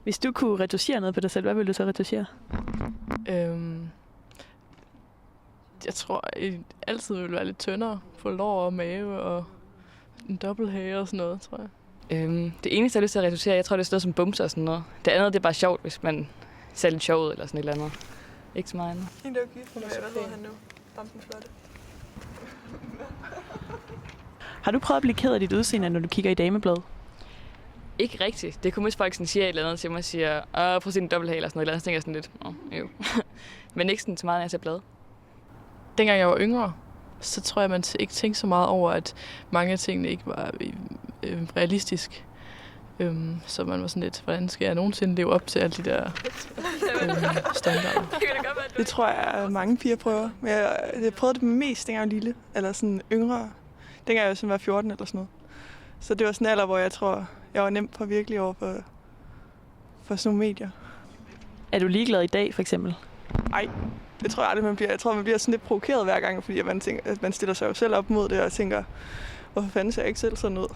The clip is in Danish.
Hvis du kunne retuschere noget på dig selv, hvad ville du så retuschere? Jeg tror, jeg altid vil være lidt tyndere. Få lår og mave og en dobbelthage og sådan noget, tror jeg. Det eneste, jeg har lyst til at reducere, jeg tror, det er sådan noget som bumser og sådan noget. Det andet, det er bare sjovt, hvis man ser lidt sjov ud eller sådan et eller andet. Ikke så meget andet. Hende der gift med, hvad hedder han nu? Ham den flotte. Har du prøvet at blive ked af dit udseende, når du kigger i dameblad? Ikke rigtigt. Det kunne mest folk sådan sige et eller andet til mig og siger, prøv at se en dobbelthage eller sådan noget. Eller andet, så tænker jeg sådan lidt, jo. Men ikke sådan så meget, når jeg ser blad. Dengang jeg var yngre, så tror jeg, man ikke tænkte så meget over, at mange af tingene ikke var realistisk. Så man var sådan lidt, hvordan skal jeg nogensinde leve op til alle de der standarder? Det tror jeg, mange piger prøver. Men jeg prøvede det mest, dengang jeg var lille. Eller sådan yngre. Dengang jeg sådan var 14 eller sådan noget. Så det var sådan en alder, hvor jeg tror, jeg var nemt på virkelig over for sådan nogle medier. Er du ligeglad i dag, for eksempel? Nej, det tror jeg aldrig, man bliver. Jeg tror, man bliver sådan lidt provokeret hver gang, fordi man stiller sig jo selv op mod det og tænker, hvorfor fanden ser jeg ikke selv sådan ud?